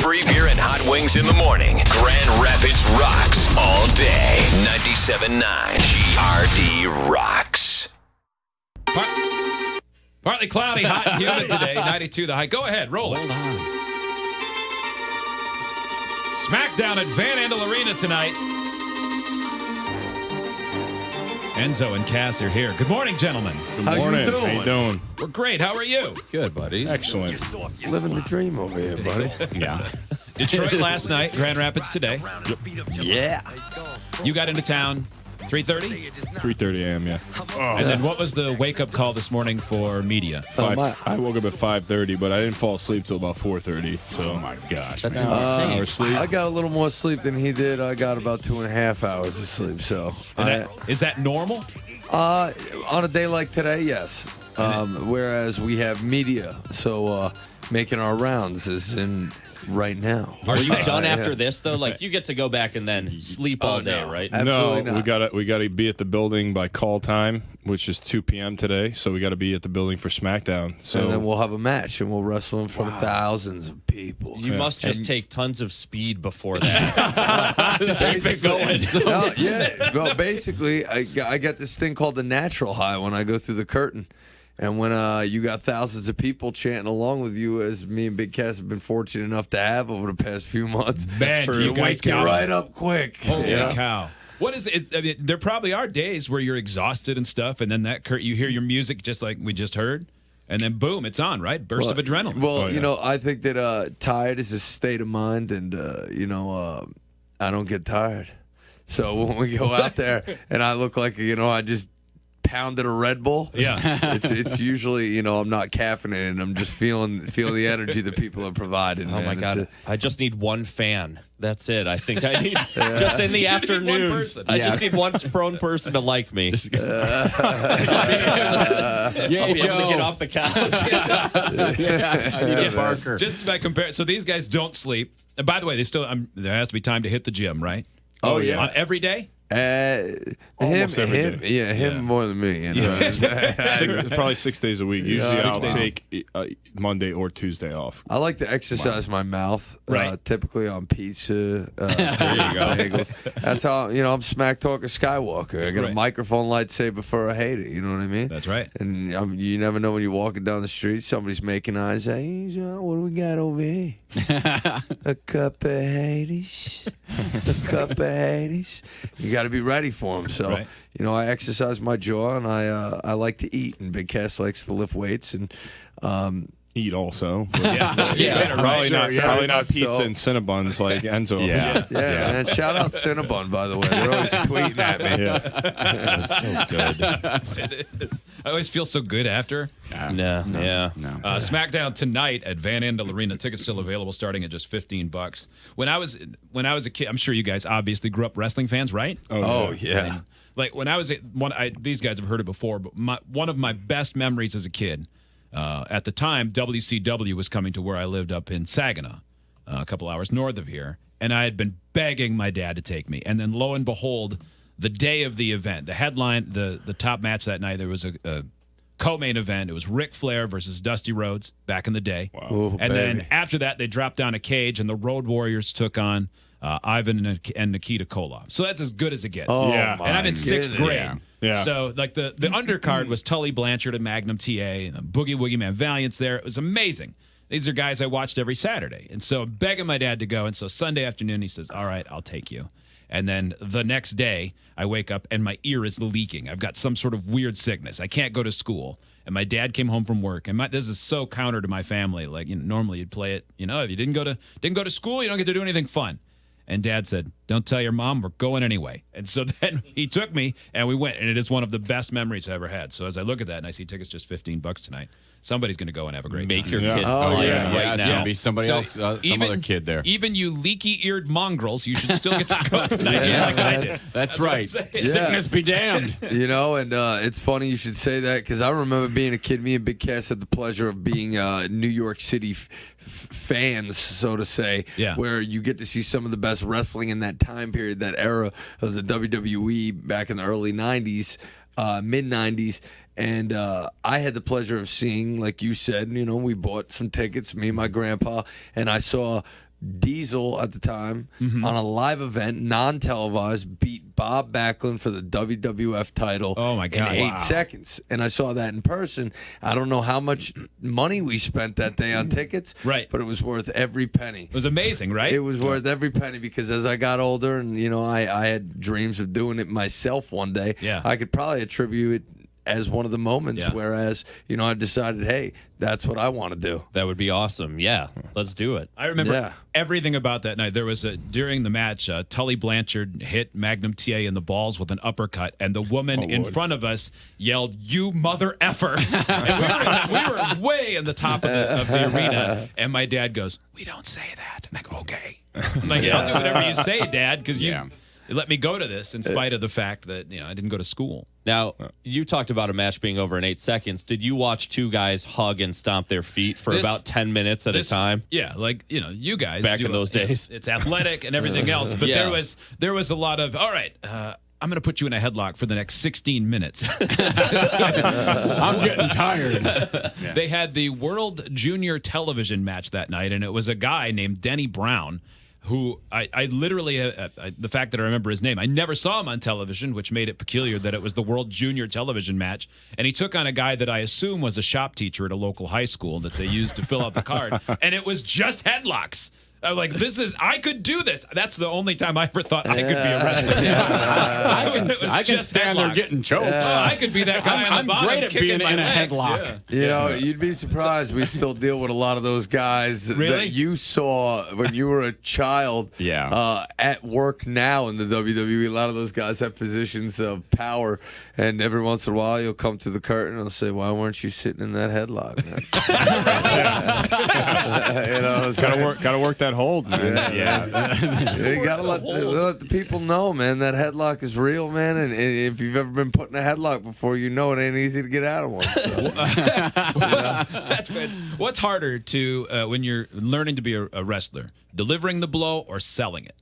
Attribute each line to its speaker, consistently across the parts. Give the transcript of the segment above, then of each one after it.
Speaker 1: Free beer and hot wings in the morning. Grand Rapids rocks all day. 97.9 GRD rocks.
Speaker 2: Partly cloudy, hot and humid today. 92 the high. Go ahead, roll it.
Speaker 3: Hold on.
Speaker 2: Smackdown at Andel Arena tonight. Enzo and Cass are here. Good morning, gentlemen.
Speaker 4: Good morning.
Speaker 5: How you doing?
Speaker 2: We're great. How are you?
Speaker 3: Good, buddies.
Speaker 4: Excellent.
Speaker 5: Living the dream over here, buddy.
Speaker 4: Yeah.
Speaker 2: Detroit last night, Grand Rapids today.
Speaker 5: Yeah.
Speaker 2: You got into town 3:30?
Speaker 4: 3:30 a.m., yeah.
Speaker 2: And then what was the wake-up call this morning for media?
Speaker 4: I woke up at 5:30, but I didn't fall asleep till about 4:30. So, oh my gosh.
Speaker 3: That's insane.
Speaker 4: Hours sleep.
Speaker 5: I got a little more sleep than he did. I got about 2.5 hours of sleep. So,
Speaker 2: Is that normal?
Speaker 5: on a day like today, yes. Whereas we have media, so making our rounds is in right now.
Speaker 3: Are you done after
Speaker 5: yeah.
Speaker 3: this, though? Like, you get to go back and then sleep all day,
Speaker 5: no.
Speaker 3: right?
Speaker 5: Absolutely
Speaker 4: No,
Speaker 5: not.
Speaker 4: we gotta be at the building by call time, which is 2 p.m. today. So we got to be at the building for Smackdown. So
Speaker 5: And then we'll have a match, and we'll wrestle in front of thousands of people.
Speaker 3: You must just take tons of speed before that to keep it going. So.
Speaker 5: No, yeah. Well, basically, I got this thing called the natural high when I go through the curtain. And when you got thousands of people chanting along with you, as me and Big Cass have been fortunate enough to have over the past few months,
Speaker 2: Man, you guys
Speaker 5: wake you
Speaker 2: got
Speaker 5: right up quick.
Speaker 2: Holy
Speaker 5: Yeah.
Speaker 2: cow. What is it? I mean, there probably are days where you're exhausted and stuff, and then you hear your music just like we just heard, and then boom, it's on, right? Burst of adrenaline.
Speaker 5: Well,
Speaker 4: Oh, yeah.
Speaker 5: you know, I think that tired is a state of mind, and, I don't get tired. So when we go out there and I look like, I just pounded a Red Bull.
Speaker 2: Yeah.
Speaker 5: It's usually, I'm not caffeinated. I'm just feeling the energy that people are providing.
Speaker 3: Oh,
Speaker 5: man.
Speaker 3: my
Speaker 5: It's
Speaker 3: God. I just need one fan. That's it. I think I need just in the afternoons.
Speaker 2: person.
Speaker 3: I just need one prone person to like me. I'll be able to get off the couch.
Speaker 6: I need a Barker.
Speaker 2: Just by compare, so these guys don't sleep. And by the way, there has to be time to hit the gym, right?
Speaker 5: Oh, yeah.
Speaker 2: On every day?
Speaker 4: Almost every day.
Speaker 5: Him more than me.
Speaker 4: probably 6 days a week. Usually
Speaker 5: Yeah.
Speaker 4: I'll take Monday or Tuesday off.
Speaker 5: I like to exercise my mouth,
Speaker 2: Right.
Speaker 5: typically on pizza. There
Speaker 4: you go.
Speaker 5: Bagels. That's how, I'm Smack Talker Skywalker. I got
Speaker 2: Right.
Speaker 5: a microphone lightsaber for a hater. You know what I mean?
Speaker 2: That's right.
Speaker 5: And you never know when you're walking down the street, somebody's making eyes. Hey, John, what do we got over here? A cup of Hades. A cup of Hades. You got to be ready for them. So,
Speaker 2: Right.
Speaker 5: I exercise my jaw, and I like to eat. And Big Cass likes to lift weights. And
Speaker 4: Eat also.
Speaker 2: Probably
Speaker 4: Probably not pizza
Speaker 5: So-
Speaker 4: and Cinnabons like Enzo.
Speaker 6: Yeah.
Speaker 5: yeah, man. Shout out Cinnabon, by the way. They're always tweeting at me.
Speaker 3: That was so good.
Speaker 2: I always feel so good after.
Speaker 3: No. Yeah.
Speaker 6: No.
Speaker 2: Smackdown tonight at Andel Arena. Tickets still available, starting at just $15. When I was a kid, I'm sure you guys obviously grew up wrestling fans, right?
Speaker 5: Oh, yeah.
Speaker 2: Like when I was these guys have heard it before, but one of my best memories as a kid. At the time, WCW was coming to where I lived up in Saginaw, a couple hours north of here, and I had been begging my dad to take me. And then, lo and behold, the day of the event, the headline, the top match that night, there was a co-main event. It was Ric Flair versus Dusty Rhodes back in the day.
Speaker 4: Wow.
Speaker 5: Ooh,
Speaker 2: And then
Speaker 5: baby.
Speaker 2: after that, they dropped down a cage, and the Road Warriors took on Ivan and Nikita Koloff. So that's as good as it gets.
Speaker 5: Oh,
Speaker 4: Yeah.
Speaker 5: my
Speaker 2: And I'm in sixth
Speaker 5: goodness.
Speaker 2: grade.
Speaker 4: Yeah.
Speaker 2: So, like, the undercard was Tully Blanchard and Magnum TA, and Boogie Woogie Man Valiant's there. It was amazing. These are guys I watched every Saturday. And so I'm begging my dad to go. And so Sunday afternoon, he says, all right, I'll take you. And then the next day, I wake up and my ear is leaking. I've got some sort of weird sickness. I can't go to school. And my dad came home from work. And this is so counter to my family. Like, normally you'd play it, if you didn't go to school, you don't get to do anything fun. And Dad said, don't tell your mom, we're going anyway. And so then he took me, and we went. And it is one of the best memories I ever had. So as I look at that and I see tickets just $15 tonight, somebody's going to go and have a great
Speaker 3: Make
Speaker 2: time.
Speaker 3: your
Speaker 4: Yeah.
Speaker 3: kids
Speaker 5: Oh,
Speaker 3: like
Speaker 5: yeah.
Speaker 3: right
Speaker 6: It's
Speaker 3: now.
Speaker 6: gonna be somebody else, some other kid there.
Speaker 2: Even you leaky-eared mongrels, you should still get to go tonight, just like I did.
Speaker 6: That's right.
Speaker 2: what I'm
Speaker 5: saying.
Speaker 6: Sickness be damned.
Speaker 5: And it's funny you should say that because I remember being a kid. Me and Big Cass had the pleasure of being New York City fans, so to say,
Speaker 2: Yeah.
Speaker 5: where you get to see some of the best wrestling in that time period, that era of the WWE back in the early 90s, mid 90s. And I had the pleasure of seeing, like you said, we bought some tickets, me and my grandpa, and I saw Diesel at the time on a live event, non-televised, beat Bob Backlund for the WWF title in 8 seconds. And I saw that in person. I don't know how much money we spent that day on tickets, but it was worth every penny.
Speaker 2: It was amazing, right?
Speaker 5: It was worth every penny because as I got older and, I had dreams of doing it myself one day, I could probably attribute it as one of the moments, whereas, I decided, hey, that's what I want to do.
Speaker 3: That would be awesome. Yeah, let's do it.
Speaker 2: I remember everything about that night. There was during the match, Tully Blanchard hit Magnum TA in the balls with an uppercut, and the woman in front of us yelled, "You mother effer!" And we were way in the top of the arena, and my dad goes, "We don't say that." And I go, "Okay." I'm like, "I'll do whatever you say, Dad, because you let me go to this in spite of the fact that I didn't go to school."
Speaker 3: Now, you talked about a match being over in 8 seconds. Did you watch two guys hug and stomp their feet for about 10 minutes at a time?
Speaker 2: Yeah, like, you guys.
Speaker 3: Back in those days.
Speaker 2: It's athletic and everything else. But there was a lot of, all right, I'm going to put you in a headlock for the next 16 minutes.
Speaker 6: I'm getting tired.
Speaker 2: They had the World Junior Television match that night, and it was a guy named Denny Brown, who I literally, the fact that I remember his name, I never saw him on television, which made it peculiar that it was the World Junior Television match. And he took on a guy that I assume was a shop teacher at a local high school that they used to fill out the card. And it was just headlocks. I'm like, I could do this. That's the only time I ever thought I could be a wrestler.
Speaker 6: I can stand there getting choked.
Speaker 2: I could be that guy on the bottom.
Speaker 6: I'm great at being in a headlock.
Speaker 5: You'd be surprised. We still deal with a lot of those guys that you saw when you were a child at work now in the WWE. A lot of those guys have positions of power, and every once in a while you'll come to the curtain and they'll say, "Why weren't you sitting in that headlock, man?"
Speaker 4: Gotta work that hold, man.
Speaker 5: You gotta let the people know, man. That headlock is real, man. And if you've ever been put in a headlock before, you know it ain't easy to get out of one. So.
Speaker 2: That's bad. What's harder to when you're learning to be a wrestler, delivering the blow or selling it?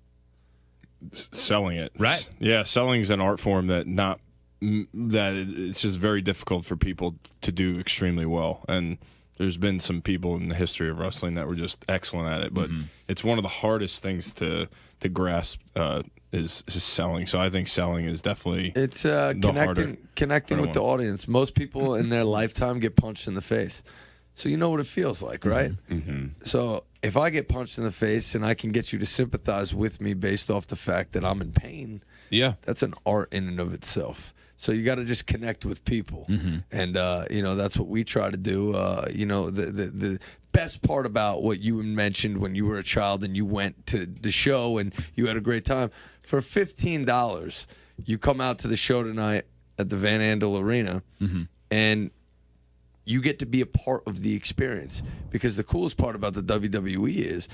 Speaker 4: Selling it,
Speaker 2: right?
Speaker 4: Yeah, selling is an art form that it's just very difficult for people to do extremely well. And there's been some people in the history of wrestling that were just excellent at it, but it's one of the hardest things to grasp is selling. So I think selling is definitely
Speaker 5: connecting with the audience. Most people in their lifetime get punched in the face, so you know what it feels like, right? So if I get punched in the face and I can get you to sympathize with me based off the fact that I'm in pain, that's an art in and of itself. So you got to just connect with people, and that's what we try to do. The best part about what you mentioned when you were a child and you went to the show and you had a great time. For $15, you come out to the show tonight at the Van Andel Arena, and you get to be a part of the experience. Because the coolest part about the WWE is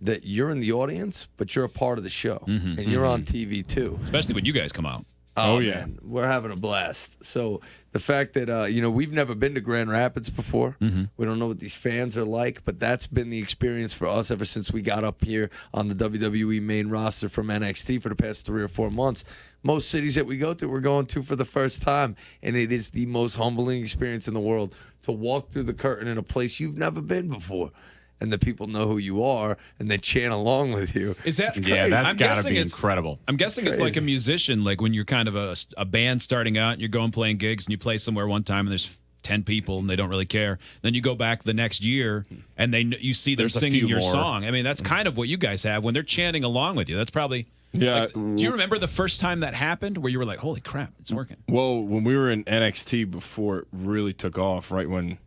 Speaker 5: that you're in the audience, but you're a part of the show, and you're on TV too.
Speaker 2: Especially when you guys come out.
Speaker 5: Oh yeah, man. We're having a blast. So the fact that we've never been to Grand Rapids before, we don't know what these fans are like, but that's been the experience for us ever since we got up here on the WWE main roster from NXT for the past 3 or 4 months. Most cities that we go to, we're going to for the first time, and it is the most humbling experience in the world to walk through the curtain in a place you've never been before. And the people know who you are, and they chant along with you.
Speaker 2: Is that crazy?
Speaker 6: Yeah, that's got to be incredible.
Speaker 2: I'm guessing it's like a musician, like when you're kind of a band starting out, and you're going playing gigs, and you play somewhere one time, and there's 10 people, and they don't really care. Then you go back the next year, and you see them singing your song. I mean, that's kind of what you guys have when they're chanting along with you. That's probably...
Speaker 4: Yeah.
Speaker 2: Do you remember the first time that happened where you were like, holy crap, it's working?
Speaker 4: Well, when we were in NXT before it really took off, right when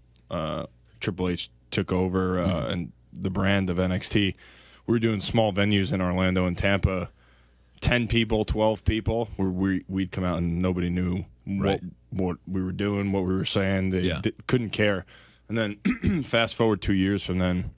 Speaker 4: Triple H took over and the brand of NXT, we were doing small venues in Orlando and Tampa, 10 people, 12 people, where we'd come out and nobody knew what we were doing, what we were saying. They couldn't care. And then fast forward 2 years from then,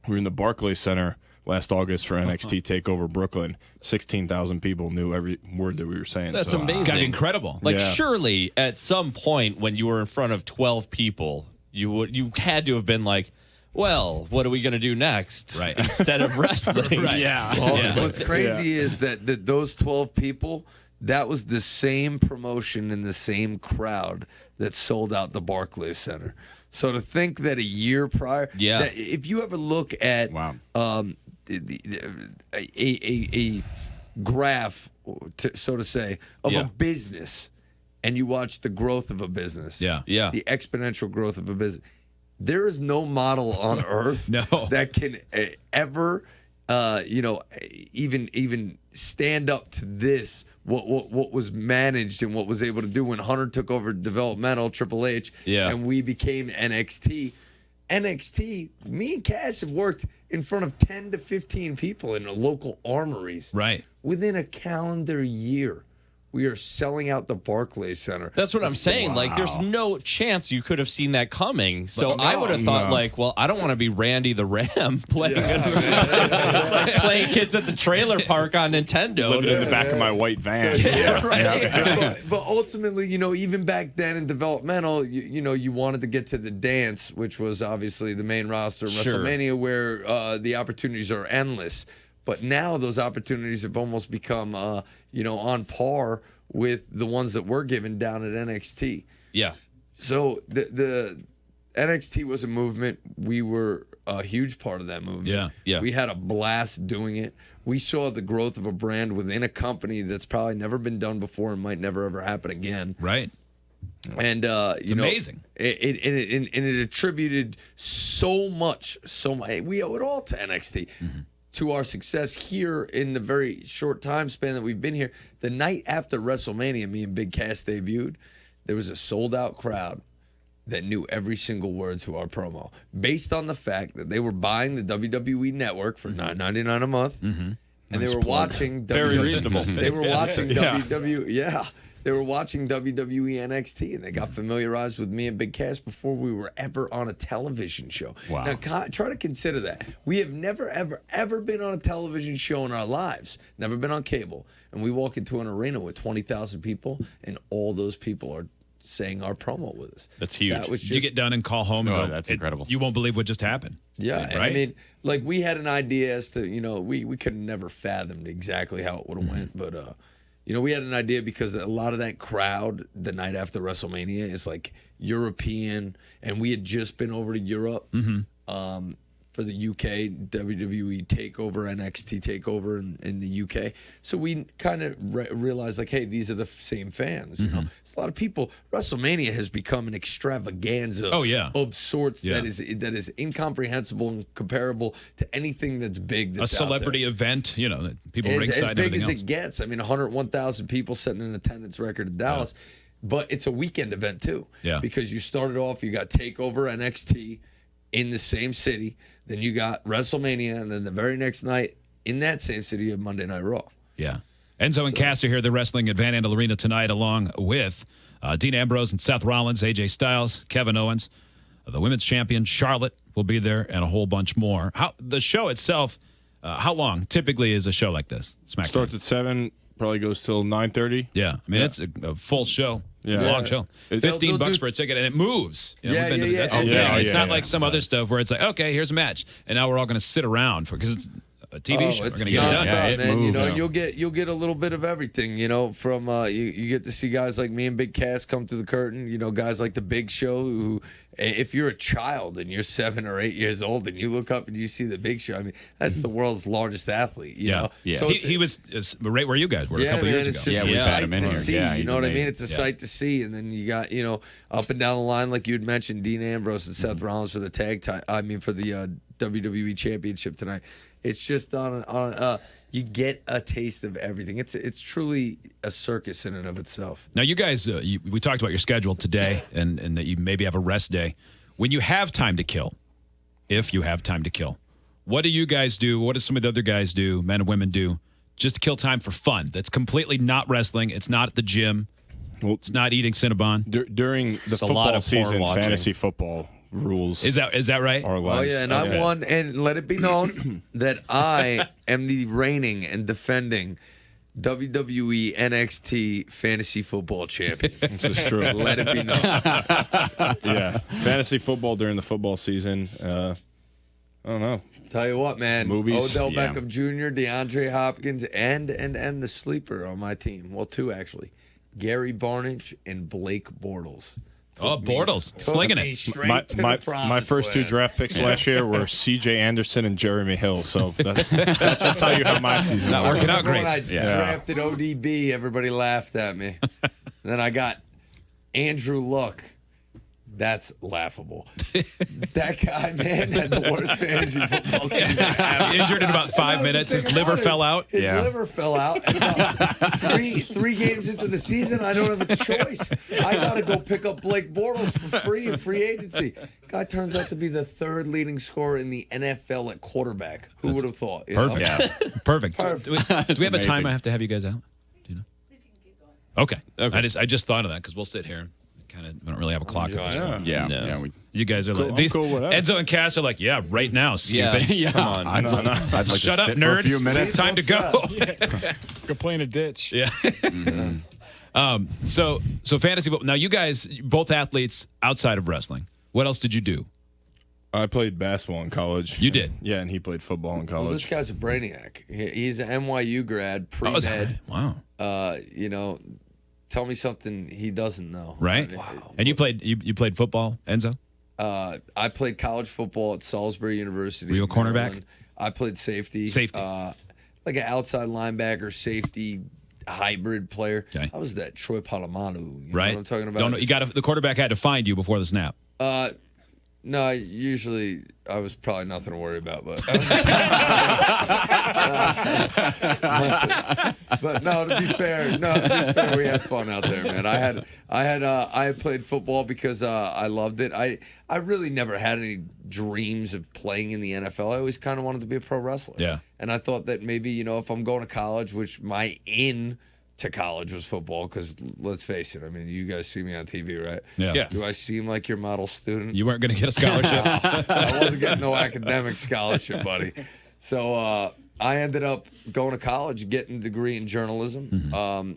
Speaker 4: we were in the Barclays Center last August for NXT TakeOver Brooklyn. 16,000 people knew every word that we were saying.
Speaker 3: That's
Speaker 4: so,
Speaker 3: amazing.
Speaker 2: It's got to be incredible.
Speaker 3: Like, surely at some point when you were in front of 12 people, you had to have been like, well, what are we going to do next?
Speaker 2: Right.
Speaker 3: Instead of wrestling.
Speaker 5: What's crazy is that those 12 people, that was the same promotion and the same crowd that sold out the Barclays Center. So to think that a year prior, that if you ever look at a graph, so to say, of a business, and you watch the growth of a business,
Speaker 3: Yeah.
Speaker 5: the exponential growth of a business, there is no model on earth that can ever, even stand up to this. What was managed and what was able to do when Hunter took over developmental Triple H, and we became NXT. NXT, me and Cass have worked in front of 10 to 15 people in the local armories.
Speaker 2: Right.
Speaker 5: Within a calendar year, we are selling out the Barclays Center.
Speaker 3: That's what I'm saying.
Speaker 5: Wow.
Speaker 3: Like, there's no chance you could have seen that coming. So I would have thought, like, well, I don't want to be Randy the Ram playing playing kids at the trailer park on Nintendo.
Speaker 4: Living in the back of my white van.
Speaker 5: But ultimately, even back then in developmental, you wanted to get to the dance, which was obviously the main roster of WrestleMania, where the opportunities are endless. But now those opportunities have almost become, on par with the ones that we're given down at NXT.
Speaker 3: Yeah.
Speaker 5: So the NXT was a movement. We were a huge part of that movement.
Speaker 3: Yeah.
Speaker 5: We had a blast doing it. We saw the growth of a brand within a company that's probably never been done before and might never ever happen again.
Speaker 2: Right.
Speaker 5: And
Speaker 2: it's amazing.
Speaker 5: It attributed so much. We owe it all to NXT. Mm-hmm. To our success here in the very short time span that we've been here. The night after WrestleMania, me and Big Cass debuted, there was a sold-out crowd that knew every single word to our promo, based on the fact that they were buying the WWE Network for $9.99 a month, and they were watching
Speaker 3: very reasonable.
Speaker 5: They were watching WWE. Yeah. They were watching WWE NXT, and they got familiarized with me and Big Cass before we were ever on a television show.
Speaker 6: Wow.
Speaker 5: Now, try to consider that. We have never, ever been on a television show in our lives, never been on cable. And we walk into an arena with 20,000 people, and all those people are saying our promo with us.
Speaker 3: That's huge.
Speaker 5: That was just,
Speaker 2: you get done and call home and go,
Speaker 6: that's incredible.
Speaker 2: You won't believe what just happened.
Speaker 5: Yeah,
Speaker 2: right?
Speaker 5: I mean, like, we had an idea as to, we could have never fathomed exactly how it would have went, but we had an idea because a lot of that crowd the night after WrestleMania is like European, and we had just been over to Europe for the UK WWE takeover, NXT takeover in the UK. So we kind of realized, like, hey, these are the same fans. It's a lot of people. WrestleMania has become an extravaganza of sorts that is incomprehensible and comparable to anything that's big. That's
Speaker 2: a celebrity event, that people ringside and everything else.
Speaker 5: As big as it gets. I mean, 101,000 people setting an attendance record in Dallas. But it's a weekend event, too.
Speaker 2: Yeah.
Speaker 5: Because you started off, you got TakeOver NXT in the same city. Then you got WrestleMania. And then the very next night in that same city, you have Monday Night Raw.
Speaker 2: Yeah. Enzo and Cass are here. They're wrestling at Van Andel Arena tonight, along with Dean Ambrose and Seth Rollins, AJ Styles, Kevin Owens. The women's champion, Charlotte, will be there, and a whole bunch more. The show itself, how long typically is a show like this? SmackDown.
Speaker 4: Starts at 7, probably goes till 9:30.
Speaker 2: Yeah. I mean, it's a full show.
Speaker 4: Yeah.
Speaker 2: Long show. $15 for a ticket, and it moves. That's the thing. It's not like some other stuff where it's like, okay, here's a match, and now we're all going to sit around because it's a TV show. We're going to get it done.
Speaker 5: Yeah,
Speaker 6: it
Speaker 5: man.
Speaker 6: moves.
Speaker 5: You'll get a little bit of everything. From you get to see guys like me and Big Cass come through the curtain. Guys like the Big Show who. If you're a child and you're 7 or 8 years old and you look up and you see the Big Show, I mean, that's the world's largest athlete. You know?
Speaker 6: Yeah.
Speaker 2: So he was right where you guys were a couple years ago.
Speaker 5: It's just a sight to see. You know what I mean? It's a
Speaker 6: Yeah.
Speaker 5: sight to see. And then you got, up and down the line, like you had mentioned, Dean Ambrose and Seth Rollins for the for the WWE Championship tonight. It's just you get a taste of everything. It's truly a circus in and of itself.
Speaker 2: Now, you guys, we talked about your schedule today and that you maybe have a rest day. When you have time to kill, if you have time to kill, what do you guys do? What do some of the other guys do, men and women do, just to kill time for fun? That's completely not wrestling. It's not at the gym.
Speaker 4: Well,
Speaker 2: it's not eating Cinnabon.
Speaker 4: During the football season, fantasy football rules.
Speaker 2: Is that right?
Speaker 5: Oh yeah, and I won. And let it be known that I am the reigning and defending WWE NXT fantasy football champion.
Speaker 4: This is true.
Speaker 5: Let it be known.
Speaker 4: Yeah, fantasy football during the football season. I don't know.
Speaker 5: Tell you what, man.
Speaker 4: Movies.
Speaker 5: Odell Beckham Jr., DeAndre Hopkins, and the sleeper on my team. Well, 2 actually. Gary Barnage and Blake Bortles.
Speaker 2: Oh, Bortles, slinging
Speaker 5: me
Speaker 2: it.
Speaker 5: straight to the
Speaker 4: My
Speaker 5: promised
Speaker 4: first two
Speaker 5: land.
Speaker 4: draft picks last year were C.J. Anderson and Jeremy Hill. So that's how you have my season.
Speaker 2: Not working out
Speaker 5: Remember
Speaker 2: great.
Speaker 5: when I drafted ODB, everybody laughed at me. Then I got Andrew Luck. That's laughable. That guy, man, had the worst fantasy football season ever.
Speaker 2: Injured in about 5 minutes. His liver fell out.
Speaker 5: His liver fell out. And about three games into the season, I don't have a choice. I got to go pick up Blake Bortles for free in free agency. Guy turns out to be the third leading scorer in the NFL at quarterback. Who would have thought? You know?
Speaker 2: Perfect. Perfect. Do we have a
Speaker 6: amazing.
Speaker 2: time I have to have you guys out? Do you know? Okay. I just thought of that because we'll sit here. We don't really have a clock at this point.
Speaker 6: Yeah.
Speaker 2: You guys are
Speaker 4: Cool,
Speaker 2: like, these
Speaker 4: cool, whatever.
Speaker 2: Enzo and Cass are like, yeah, right now, stupid.
Speaker 6: Yeah.
Speaker 3: Come on.
Speaker 6: I'd like
Speaker 2: Shut
Speaker 6: to
Speaker 2: up,
Speaker 6: sit
Speaker 2: nerd.
Speaker 6: for a few minutes.
Speaker 2: Time to go.
Speaker 6: Go play in a ditch.
Speaker 2: Yeah. So fantasy football. Now, you guys, both athletes outside of wrestling. What else did you do?
Speaker 4: I played basketball in college.
Speaker 2: You did?
Speaker 4: Yeah, and he played football in
Speaker 5: Well, this
Speaker 4: college.
Speaker 5: guy's a brainiac. He's an NYU grad, pre-med.
Speaker 2: Wow.
Speaker 5: Tell me something he doesn't know.
Speaker 2: Right?
Speaker 5: Wow.
Speaker 2: And you played football, Enzo?
Speaker 5: I played college football at Salisbury University.
Speaker 2: Were you a
Speaker 5: in
Speaker 2: cornerback?
Speaker 5: Maryland. I played safety.
Speaker 2: Safety.
Speaker 5: Like an outside linebacker, safety, hybrid player.
Speaker 2: Okay.
Speaker 5: I was that Troy Polamalu. You
Speaker 2: Right.
Speaker 5: know what I'm talking about?
Speaker 2: Don't know. The quarterback had to find you before the snap.
Speaker 5: No, usually I was probably nothing to worry about, but but no, to be fair, we had fun out there, man. I had played football because I loved it. I really never had any dreams of playing in the NFL. I always kind of wanted to be a pro wrestler.
Speaker 2: Yeah.
Speaker 5: And I thought that maybe, if I'm going to college, which my in to college was football, because let's face it, I mean, you guys see me on TV, right?
Speaker 2: Yeah.
Speaker 5: Do I seem like your model student?
Speaker 2: You weren't going to get a scholarship.
Speaker 5: I wasn't getting no academic scholarship, buddy. So I ended up going to college, getting a degree in journalism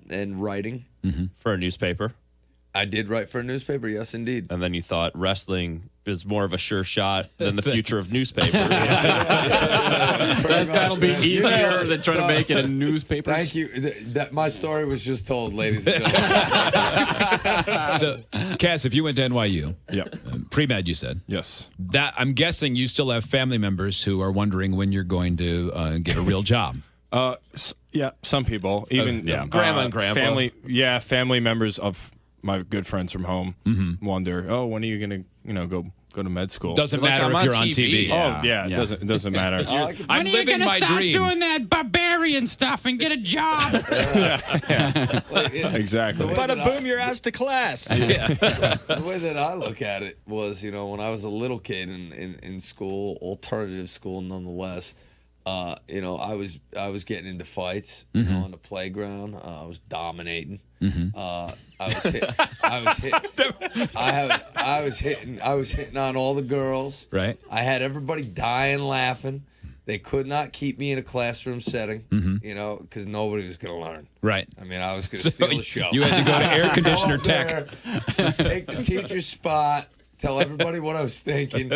Speaker 5: and writing.
Speaker 3: For a newspaper.
Speaker 5: I did write for a newspaper, yes, indeed.
Speaker 3: And then you thought wrestling is more of a sure shot than the future of newspapers.
Speaker 6: That'll be easier than trying to make it in newspapers.
Speaker 5: Thank you. That my story was just told, ladies and gentlemen.
Speaker 2: So, Cass, if you went to NYU,
Speaker 4: Yep.
Speaker 2: pre-med, you said,
Speaker 4: Yes.
Speaker 2: that I'm guessing you still have family members who are wondering when you're going to get a real job.
Speaker 4: Yeah, some people, even
Speaker 3: Grandma and grandpa.
Speaker 4: family members of my good friends from home wonder, when are you gonna, go to med school?
Speaker 2: Doesn't
Speaker 3: Like,
Speaker 2: matter
Speaker 3: I'm
Speaker 2: if
Speaker 3: on
Speaker 2: you're on
Speaker 3: TV.
Speaker 2: TV.
Speaker 4: Oh yeah, it doesn't matter.
Speaker 2: I'm living my dream.
Speaker 6: doing that barbarian stuff and get a job?
Speaker 4: Exactly.
Speaker 6: Bada boom, your ass to class.
Speaker 5: The way that I look at it was, when I was a little kid in school, alternative school nonetheless, I was getting into fights, on the playground. I was dominating. I was hitting on all the girls.
Speaker 2: Right.
Speaker 5: I had everybody dying laughing. They could not keep me in a classroom setting, because nobody was going to learn.
Speaker 2: Right.
Speaker 5: I mean, I was going to steal the show.
Speaker 2: You had to go to air conditioner
Speaker 5: Go up
Speaker 2: tech.
Speaker 5: there, take the teacher's spot, tell everybody what I was thinking,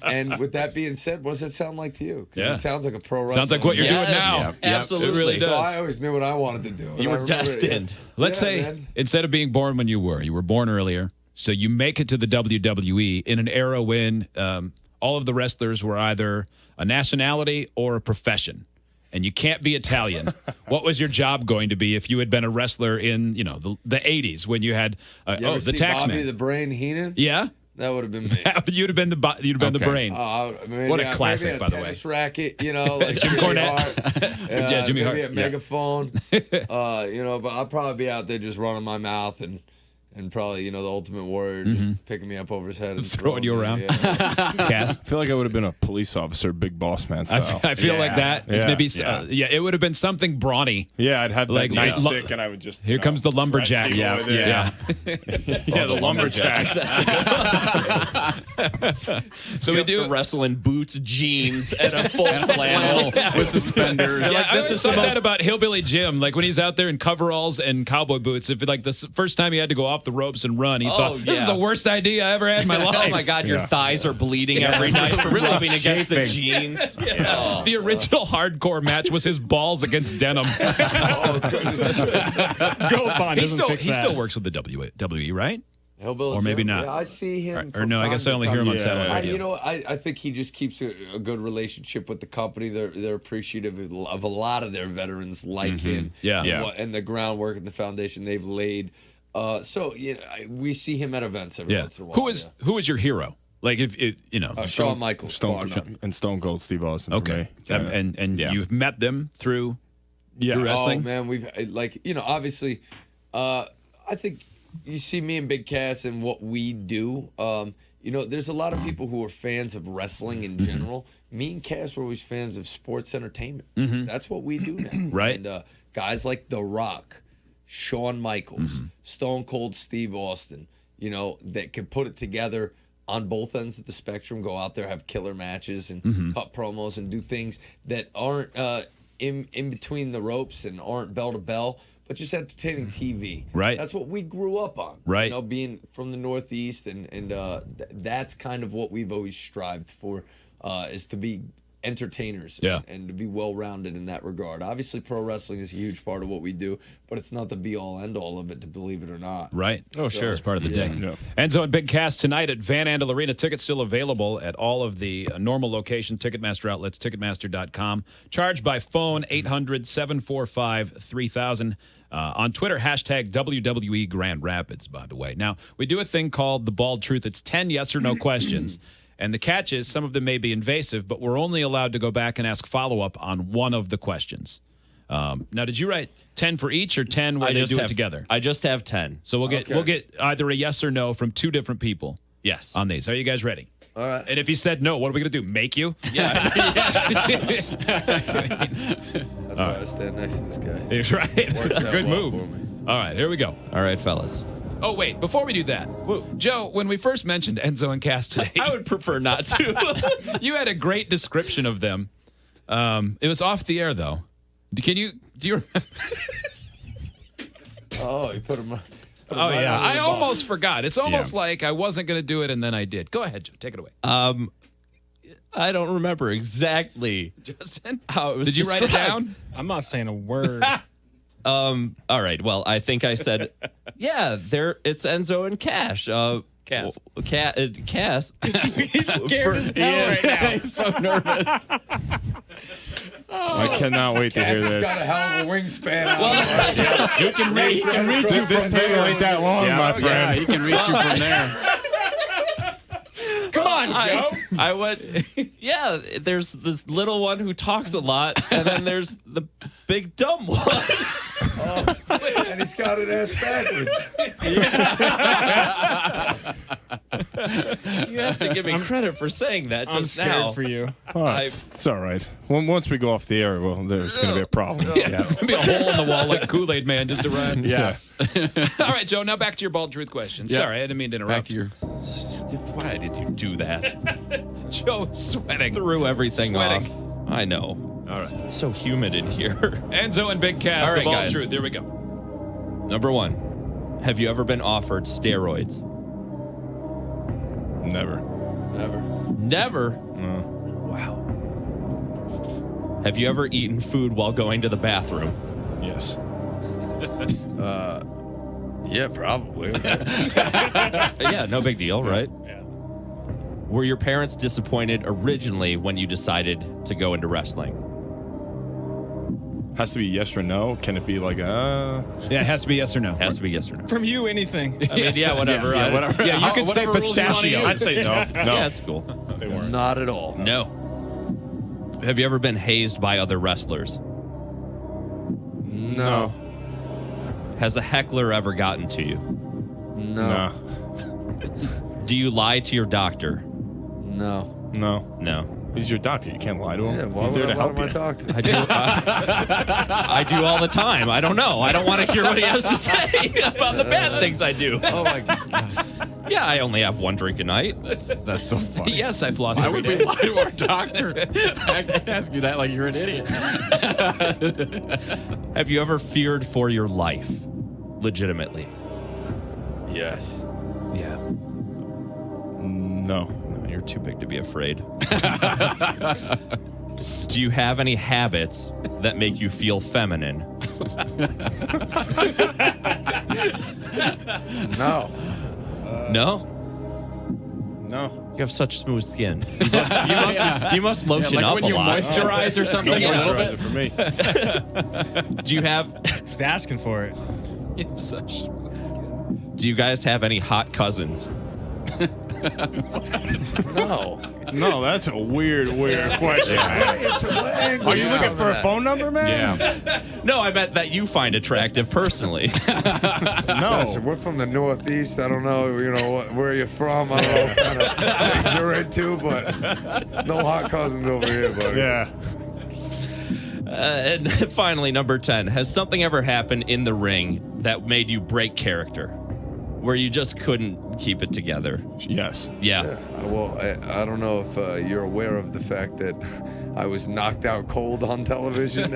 Speaker 5: And with that being said, what does it sound like to you? 'Cause
Speaker 2: Yeah.
Speaker 5: it sounds like a pro wrestler.
Speaker 2: Sounds like what you're doing now.
Speaker 3: Absolutely.
Speaker 2: It really
Speaker 5: So
Speaker 2: does.
Speaker 5: I always knew what I wanted to do. And
Speaker 3: You
Speaker 5: I
Speaker 3: were
Speaker 5: remember-
Speaker 3: destined.
Speaker 2: Let's say
Speaker 5: man.
Speaker 2: instead of being born when you were born earlier. So you make it to the WWE in an era when all of the wrestlers were either a nationality or a profession. And you can't be Italian. What was your job going to be if you had been a wrestler in, the 80s when you had
Speaker 5: You ever
Speaker 2: the
Speaker 5: see
Speaker 2: Taxman?
Speaker 5: Bobby the Brain Heenan?
Speaker 2: Yeah?
Speaker 5: That would have been me.
Speaker 2: You'd have been the brain. What a classic,
Speaker 5: maybe
Speaker 2: by the way.
Speaker 5: tennis racket, like
Speaker 2: Jim
Speaker 5: Jimmy
Speaker 2: Cornette.
Speaker 5: Hart.
Speaker 2: Yeah, Jimmy
Speaker 5: maybe
Speaker 2: Hart.
Speaker 5: a megaphone. But I'd probably be out there just running my mouth and probably, the Ultimate Warrior just picking me up over his head and
Speaker 2: Throwing you
Speaker 5: me,
Speaker 2: around.
Speaker 5: yeah.
Speaker 2: Cass?
Speaker 4: I feel like I would have been a police officer, big boss man style.
Speaker 2: I feel like that. It's
Speaker 4: Yeah.
Speaker 2: maybe it would have been something brawny.
Speaker 4: Yeah, I'd have
Speaker 2: Like,
Speaker 4: that nightstick, and I would just.
Speaker 2: Here comes the lumberjack.
Speaker 4: Yeah, the lumberjack.
Speaker 2: So
Speaker 3: You
Speaker 2: we
Speaker 3: have to
Speaker 2: do.
Speaker 3: wrestle in boots, jeans, and a full flannel.
Speaker 6: with suspenders.
Speaker 2: Yeah, I
Speaker 3: this
Speaker 2: always
Speaker 3: is the
Speaker 2: thought that
Speaker 3: most-
Speaker 2: about Hillbilly Jim. Like when he's out there in coveralls and cowboy boots. If like the first time he had to go off the ropes and run, he thought, "This is the worst idea I ever had in my life."
Speaker 3: Oh my God, your thighs are bleeding every night from rubbing against the jeans. Oh.
Speaker 2: The original hardcore match was his balls against denim.
Speaker 6: Go Bond
Speaker 2: he
Speaker 6: doesn't fix that.
Speaker 2: still works with the WWE, right?
Speaker 5: Hillbilly
Speaker 2: Or maybe
Speaker 5: Jim?
Speaker 2: not.
Speaker 5: Yeah, I see him.
Speaker 2: Or no, I guess I only hear him on satellite radio.
Speaker 5: You know, I think he just keeps a good relationship with the company. They're appreciative of a lot of their veterans like him.
Speaker 2: Yeah.
Speaker 5: And the groundwork and the foundation they've laid. So we see him at events every once in a while.
Speaker 2: Who is your hero? Like if it,
Speaker 5: Shawn Michaels,
Speaker 4: and Stone Cold Steve Austin.
Speaker 2: okay,
Speaker 4: For me.
Speaker 2: and you've met them through wrestling.
Speaker 5: Oh man, we've obviously, I think you see me and Big Cass and what we do. There's a lot of people who are fans of wrestling in general. Me and Cass were always fans of sports entertainment. That's what we do now,
Speaker 2: Right.
Speaker 5: And guys like The Rock, Shawn Michaels, Stone Cold Steve Austin, that can put it together on both ends of the spectrum, go out there, have killer matches and cut promos and do things that aren't in between the ropes and aren't bell to bell, but just entertaining TV.
Speaker 2: Right.
Speaker 5: That's what we grew up on.
Speaker 2: Right.
Speaker 5: Being from the Northeast, and that's kind of what we've always strived for, is to be entertainers and to be well-rounded in that regard. Obviously, pro wrestling is a huge part of what we do, but it's not the be-all, end-all of it, to believe it or not.
Speaker 2: Right. Oh, sure. It's part of the day.
Speaker 4: Yeah.
Speaker 2: Enzo and Big Cass tonight at Andel Arena. Tickets still available at all of the normal location Ticketmaster outlets, Ticketmaster.com. Charged by phone, 800-745-3000. On Twitter, hashtag WWE Grand Rapids, by the way. Now, we do a thing called The Bald Truth. It's 10 yes or no questions. And the catch is some of them may be invasive, but we're only allowed to go back and ask follow-up on one of the questions. Now, did you write 10 for each or 10 where they do it together?
Speaker 3: I just have 10.
Speaker 2: So we'll get either a yes or no from two different people.
Speaker 3: Yes.
Speaker 2: On these. Are you guys ready?
Speaker 5: All right.
Speaker 2: And if he said no, what are we going to do? Make you?
Speaker 3: Yeah.
Speaker 5: That's why I stand next to this guy.
Speaker 2: It's right. It's a good
Speaker 5: well
Speaker 2: move.
Speaker 5: for me.
Speaker 2: All right, here we go.
Speaker 3: All right, fellas.
Speaker 2: Oh, wait, before we do that, Joe, when we first mentioned Enzo and Cass today,
Speaker 3: I would prefer not to.
Speaker 2: you had a great description of them. It was off the air, though. Do you remember?
Speaker 5: Oh, you put him.
Speaker 2: Oh, yeah. I almost forgot. It's almost like I wasn't going to do it, and then I did. Go ahead, Joe. Take it away.
Speaker 3: I don't remember exactly
Speaker 2: Justin?
Speaker 3: how it was
Speaker 2: Did you write it
Speaker 3: described.
Speaker 2: down?
Speaker 6: I'm not saying a word.
Speaker 3: All right. Well, I think I said, it's Enzo and Cass.
Speaker 2: Cass.
Speaker 3: Cass.
Speaker 6: He's scared as hell right now.
Speaker 3: He's so nervous.
Speaker 4: I cannot wait to hear
Speaker 5: He's got a
Speaker 4: this.
Speaker 5: hell of a wingspan.
Speaker 6: He can reach you
Speaker 4: This
Speaker 6: from
Speaker 4: table
Speaker 6: there.
Speaker 4: ain't that long, my friend.
Speaker 6: Yeah, he can reach you from there. Come on, Joe.
Speaker 3: I went, there's this little one who talks a lot, and then there's the big dumb one.
Speaker 5: And he's got it ass backwards.
Speaker 3: You have to give me credit for saying that
Speaker 6: I'm
Speaker 3: just
Speaker 6: scared
Speaker 3: now.
Speaker 6: for you.
Speaker 4: Oh, it's all right. Once we go off the air, there's going to be a problem. Yeah.
Speaker 2: It's going to be a hole in the wall like Kool-Aid Man just arrived.
Speaker 4: Yeah.
Speaker 2: All right, Joe, now back to your bald truth question. Sorry, I didn't mean to interrupt.
Speaker 6: Back to your.
Speaker 3: Why did you do that?
Speaker 2: Joe's sweating.
Speaker 3: Threw everything
Speaker 2: Sweating.
Speaker 3: off. I know.
Speaker 2: All right.
Speaker 3: It's so humid in here.
Speaker 2: Enzo and Big Cass,
Speaker 3: All right,
Speaker 2: the bald
Speaker 3: guys.
Speaker 2: truth. Here we go.
Speaker 3: Number 1. Have you ever been offered steroids?
Speaker 4: Never.
Speaker 3: Never?
Speaker 4: No.
Speaker 3: Wow. Have you ever eaten food while going to the bathroom?
Speaker 4: Yes.
Speaker 5: Yeah, probably.
Speaker 3: Yeah, no big deal, right?
Speaker 4: Yeah.
Speaker 3: Were your parents disappointed originally when you decided to go into wrestling?
Speaker 4: Has to be yes or no. Can it be like
Speaker 2: Yeah, it has to be yes or no.
Speaker 3: Has to be yes or no.
Speaker 6: From you, anything.
Speaker 3: I mean, yeah, whatever.
Speaker 4: Yeah,
Speaker 3: whatever.
Speaker 2: Yeah, you can say
Speaker 3: whatever rules you wanna
Speaker 2: pistachio.
Speaker 3: use.
Speaker 4: I'd say no. No.
Speaker 3: Yeah, it's cool.
Speaker 4: They weren't.
Speaker 5: Not at all.
Speaker 3: No. Have you ever been hazed by other wrestlers?
Speaker 5: No.
Speaker 3: Has a heckler ever gotten to you?
Speaker 5: No.
Speaker 3: Do you lie to your doctor?
Speaker 5: No.
Speaker 4: No.
Speaker 3: No.
Speaker 4: He's your doctor. You can't lie to him.
Speaker 5: Yeah, why
Speaker 4: He's
Speaker 5: would
Speaker 4: there
Speaker 5: I
Speaker 4: to
Speaker 5: lie to
Speaker 4: help
Speaker 5: my
Speaker 4: you.
Speaker 5: doctor?
Speaker 3: I do. I do all the time. I don't know. I don't want to hear what he has to say about the bad things I do.
Speaker 5: Oh my God.
Speaker 3: Yeah, I only have one drink a night.
Speaker 6: That's so funny.
Speaker 2: Yes, I floss
Speaker 6: Why
Speaker 2: every
Speaker 6: would we
Speaker 2: day.
Speaker 6: lie to our doctor? I can ask you that like you're an idiot.
Speaker 3: Have you ever feared for your life? Legitimately.
Speaker 5: Yes.
Speaker 3: Yeah.
Speaker 4: No.
Speaker 3: You're too big to be afraid. Do you have any habits that make you feel feminine?
Speaker 5: No.
Speaker 3: No?
Speaker 4: No.
Speaker 3: You have such smooth skin. You must lotion
Speaker 6: like
Speaker 3: up
Speaker 6: when
Speaker 3: a
Speaker 6: you
Speaker 3: lot.
Speaker 6: moisturize or something a little bit.
Speaker 4: For me.
Speaker 3: Do you have?
Speaker 7: He's asking for it.
Speaker 3: Do you guys have any hot cousins?
Speaker 5: No.
Speaker 4: No, that's a weird question, man. Are you looking for a phone number, man?
Speaker 6: Yeah.
Speaker 3: No, I bet that you find attractive personally.
Speaker 4: No.
Speaker 5: Listen, we're from the Northeast. I don't know, where you're from. I don't know what kind of things you're into, but no hot cousins over here, buddy.
Speaker 4: Yeah.
Speaker 3: And finally, number 10. Has something ever happened in the ring that made you break character? Where you just couldn't keep it together?
Speaker 4: Yes.
Speaker 3: Yeah.
Speaker 5: Well, I don't know if you're aware of the fact that I was knocked out cold on television.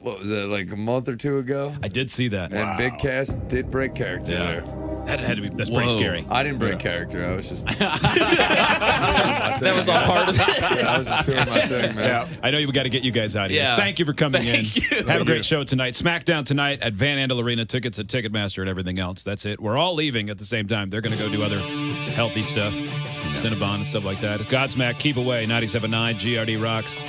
Speaker 5: What was it, like a month or two ago?
Speaker 2: I did see that.
Speaker 5: And Big Cass did break character there.
Speaker 2: That had to be. That's pretty scary.
Speaker 5: I didn't break character. I was just.
Speaker 3: That was all part of it.
Speaker 5: I was just doing my thing, man.
Speaker 4: Yeah.
Speaker 2: I know we got to get you guys out of here.
Speaker 3: Yeah.
Speaker 2: Thank you for coming in.
Speaker 3: Thank you.
Speaker 2: Have a great show tonight. Smackdown tonight at Andel Arena. Tickets at Ticketmaster and everything else. That's it. We're all leaving at the same time. They're going to go do other healthy stuff, Cinnabon and stuff like that. Godsmack, keep away. 97.9 GRD rocks.